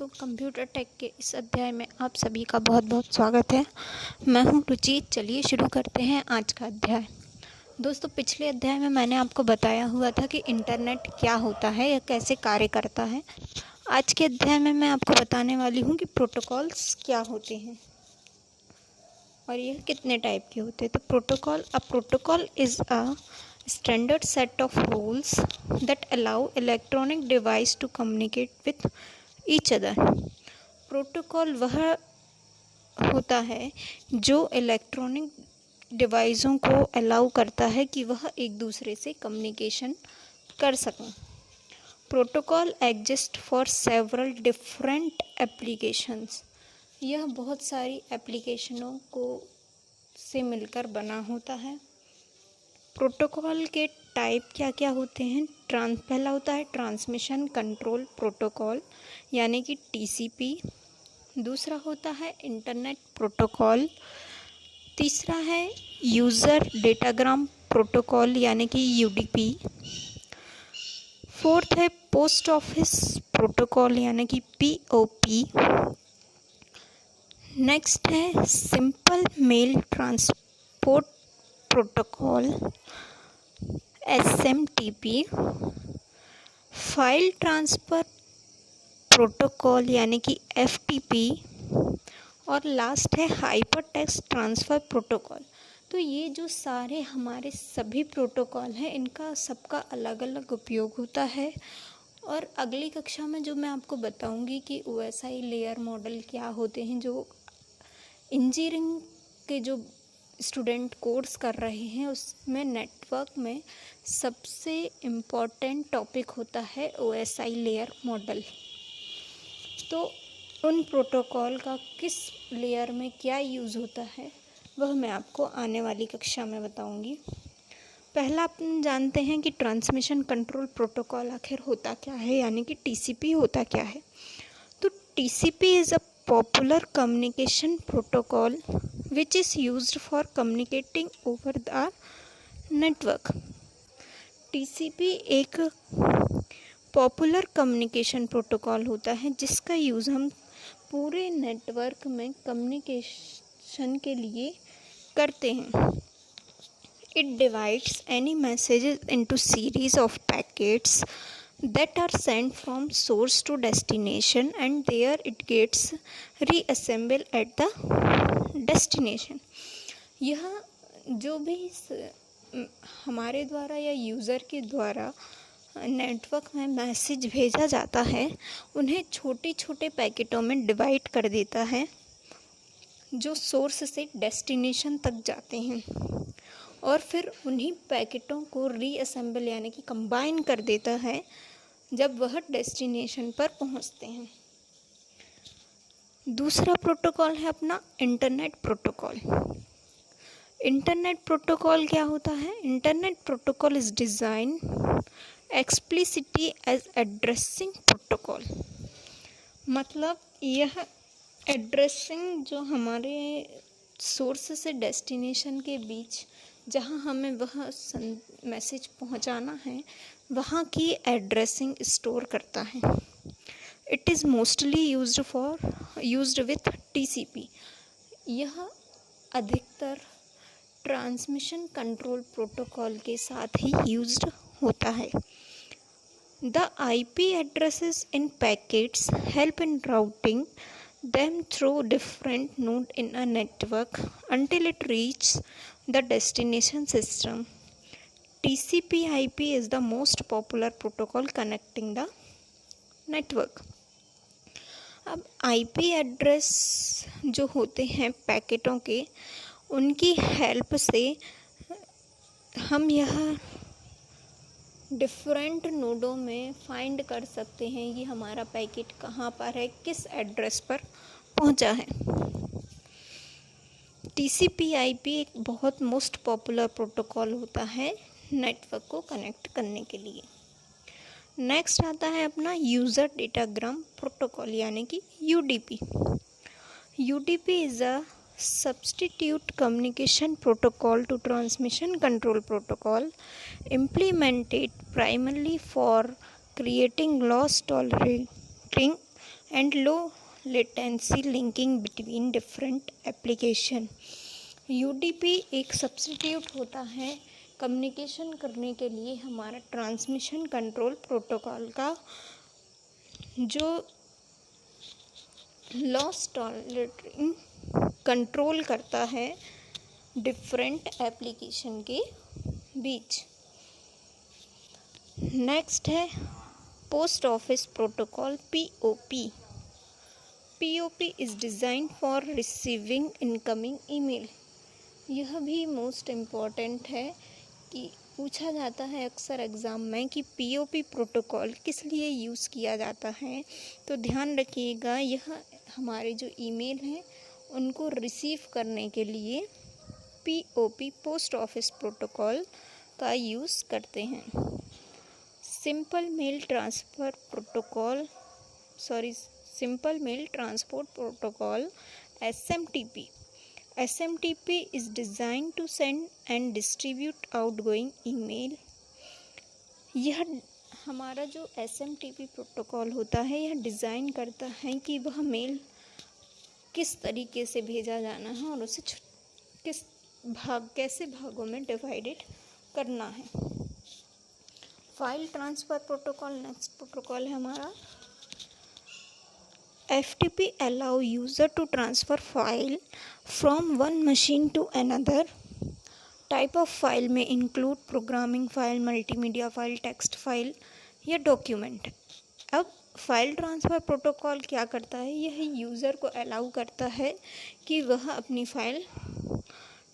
दोस्तों, computer take के इस अध्याय में आप सभी का बहुत बहुत स्वागत है। मैं हूं रुचि। चलिए शुरू करते हैं आज का अध्याय। दोस्तों, पिछले अध्याय में मैंने आपको बताया हुआ था कि इंटरनेट क्या होता है या कैसे कार्य करता है। आज के अध्याय में मैं आपको बताने वाली हूं कि प्रोटोकॉल्स क्या होते हैं और यह कितने टाइप के होते हैं। तो protocol is a standard set of rules that allow electronic device to communicate with each other। Protocol वह होता है जो इलेक्ट्रॉनिक डिवाइसों को अलाउ करता है कि वह एक दूसरे से कम्युनिकेशन कर सकें। Protocol exist for several different applications. यह बहुत सारी एप्लीकेशनों को से मिलकर बना होता है। प्रोटोकॉल के टाइप क्या क्या होते हैं। पहला होता है ट्रांसमिशन कंट्रोल प्रोटोकॉल यानी कि टीसीपी। दूसरा होता है इंटरनेट प्रोटोकॉल। तीसरा है यूज़र डेटाग्राम प्रोटोकॉल यानी कि यूडीपी। फोर्थ है पोस्ट ऑफिस प्रोटोकॉल यानी कि पीओपी। नेक्स्ट है simple mail transport protocol SMTP. File transfer protocol यानी कि एफटीपी। और लास्ट है हाइपर टेक्स्ट ट्रांसफ़र प्रोटोकॉल। तो ये जो सारे हमारे सभी प्रोटोकॉल हैं, इनका सबका अलग अलग उपयोग होता है। और अगली कक्षा में जो मैं आपको बताऊंगी कि ओएसआई लेयर मॉडल क्या होते हैं, जो इंजीनियरिंग के जो स्टूडेंट कोर्स कर रहे हैं उसमें नेटवर्क में सबसे इम्पॉर्टेंट टॉपिक होता है ओएसआई लेयर मॉडल। तो उन प्रोटोकॉल का किस लेयर में क्या यूज़ होता है वह मैं आपको आने वाली कक्षा में बताऊंगी। पहला अपन जानते हैं कि ट्रांसमिशन कंट्रोल प्रोटोकॉल आखिर होता क्या है, यानी कि टीसीपी होता क्या है। तो TCP is a popular communication protocol which is used for communicating over the network। TCP एक पॉपुलर कम्युनिकेशन प्रोटोकॉल होता है जिसका यूज़ हम पूरे नेटवर्क में कम्युनिकेशन के लिए करते हैं। It divides any messages into series of packets that are sent from source to destination and there it gets reassembled at the destination। यह जो भी हमारे द्वारा या यूज़र के द्वारा नेटवर्क में मैसेज भेजा जाता है उन्हें छोटे छोटे पैकेटों में डिवाइड कर देता है जो सोर्स से डेस्टिनेशन तक जाते हैं और फिर उन्हीं पैकेटों को रीअसेंबल यानी कि कंबाइन कर देता है जब वह डेस्टिनेशन पर पहुंचते हैं। दूसरा प्रोटोकॉल है अपना इंटरनेट प्रोटोकॉल। इंटरनेट प्रोटोकॉल क्या होता है। Internet protocol is design explicitly as addressing protocol. मतलब यह एड्रेसिंग जो हमारे सोर्स से डेस्टिनेशन के बीच जहाँ हमें वह मैसेज पहुँचाना है वहाँ की एड्रेसिंग स्टोर करता है। It is mostly used with TCP. यह अधिकतर ट्रांसमिशन कंट्रोल प्रोटोकॉल के साथ ही यूज्ड होता है। The IP addresses in packets help in routing them through different node in a network until it reaches the destination system। TCP/IP is the most popular protocol connecting the network। अब IP address जो होते हैं पैकेटों के, उनकी help से हम यह डिफरेंट नोडों में फाइंड कर सकते हैं कि हमारा पैकेट कहाँ पर है, किस एड्रेस पर पहुँचा है। TCP/IP एक बहुत मोस्ट पॉपुलर प्रोटोकॉल होता है नेटवर्क को कनेक्ट करने के लिए। नेक्स्ट आता है अपना यूज़र डेटाग्राम प्रोटोकॉल यानी कि UDP. UDP is a substitute communication protocol to transmission control protocol implemented primarily for creating loss tolerating and low latency linking between different application। UDP एक सब्स्टिट्यूट होता है कम्युनिकेशन करने के लिए हमारा ट्रांसमिशन कंट्रोल प्रोटोकॉल का, जो लॉस टॉलरेटिंग कंट्रोल करता है डिफरेंट एप्लीकेशन के बीच। नेक्स्ट है post office protocol POP। POP is design for receiving incoming email. यह भी मोस्ट इम्पॉर्टेंट है कि पूछा जाता है अक्सर एग्ज़ाम में कि POP प्रोटोकॉल किस लिए यूज़ किया जाता है। तो ध्यान रखिएगा, यह हमारे जो ईमेल हैं उनको रिसीव करने के लिए POP पोस्ट ऑफिस प्रोटोकॉल का यूज़ करते हैं। Simple mail transport protocol SMTP। SMTP is designed to send and distribute outgoing email। यह हमारा जो SMTP प्रोटोकॉल होता है यह डिज़ाइन करता है कि वह मेल किस तरीके से भेजा जाना है और उसे कैसे भागों में डिवाइडेड करना है। File transfer protocol next protocol है हमारा। FTP allow user to transfer file from one machine to another। Type of file में include programming file, multimedia file, text file या डॉक्यूमेंट। अब फाइल ट्रांसफ़र प्रोटोकॉल क्या करता है, यह यूज़र को अलाउ करता है कि वह अपनी फ़ाइल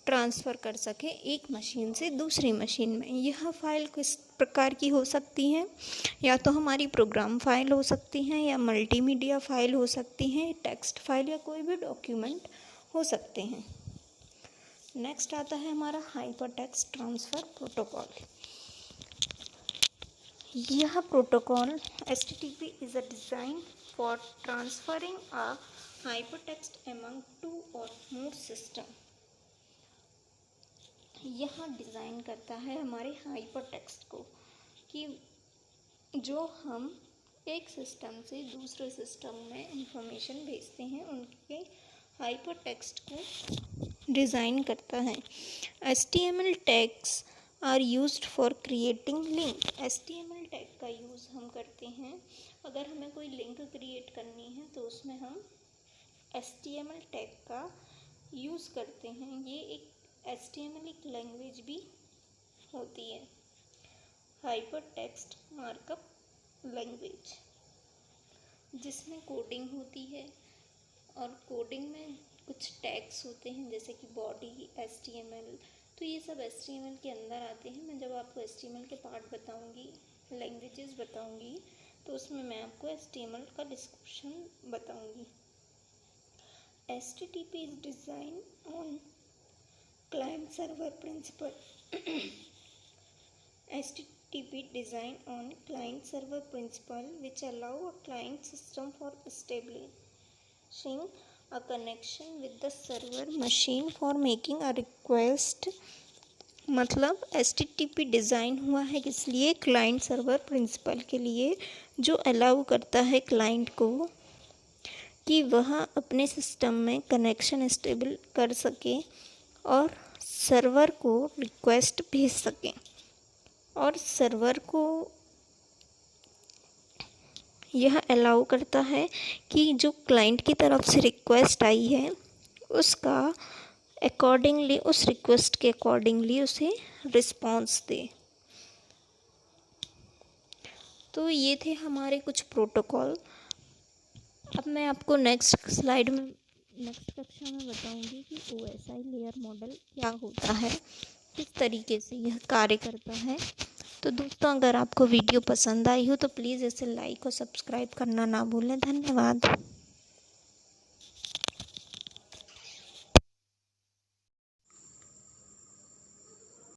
ट्रांसफ़र कर सके एक मशीन से दूसरी मशीन में। यह फ़ाइल किस प्रकार की हो सकती हैं, या तो हमारी प्रोग्राम फाइल हो सकती हैं, या मल्टीमीडिया फ़ाइल हो सकती हैं, टेक्स्ट फाइल या कोई भी डॉक्यूमेंट हो सकते हैं। नेक्स्ट आता है हमारा हाइपरटेक्स्ट ट्रांसफ़र प्रोटोकॉल। यह protocol HTTP is a design for transferring a hypertext among 2 or more system. यह डिज़ाइन करता है हमारे हाइपरटेक्स्ट को कि जो हम एक सिस्टम से दूसरे सिस्टम में इंफॉर्मेशन भेजते हैं उनके हाइपरटेक्स्ट को डिज़ाइन करता है। HTML tags are used for creating link. HTML tag का यूज़ हम करते हैं अगर हमें कोई लिंक क्रिएट करनी है तो उसमें हम HTML टैग का यूज़ करते हैं। ये एक HTML एक लैंग्वेज भी होती है, हाइपरटेक्स्ट मार्कअप लैंग्वेज, जिसमें कोडिंग होती है और कोडिंग में कुछ टैग्स होते हैं जैसे कि बॉडी, HTML। तो ये सब HTML के अंदर आते हैं। मैं जब आपको HTML के पार्ट बताऊंगी, लैंग्वेजेस बताऊंगी, तो उसमें मैं आपको HTML का डिस्क्रिप्शन बताऊंगी। HTTP is designed on client server principle। HTTP designed on client server principle which allow a client system for establishing a connection with the server machine for making a request। मतलब HTTP design हुआ है किस लिए, client server principal के लिए, जो allow करता है क्लाइंट को कि वह अपने सिस्टम में कनेक्शन स्टेबल कर सके और सर्वर को रिक्वेस्ट भेज सकें, और सर्वर को यह अलाउ करता है कि जो क्लाइंट की तरफ से रिक्वेस्ट आई है उसका अकॉर्डिंगली, उस रिक्वेस्ट के अकॉर्डिंगली उसे रिस्पॉन्स दे। तो ये थे हमारे कुछ प्रोटोकॉल। अब मैं आपको नेक्स्ट कक्षा में बताऊंगी कि OSI लेयर मॉडल क्या होता है, किस तरीके से यह कार्य करता है। तो दोस्तों, अगर आपको वीडियो पसंद आई हो तो प्लीज़ इसे लाइक और सब्सक्राइब करना ना भूलें। धन्यवाद।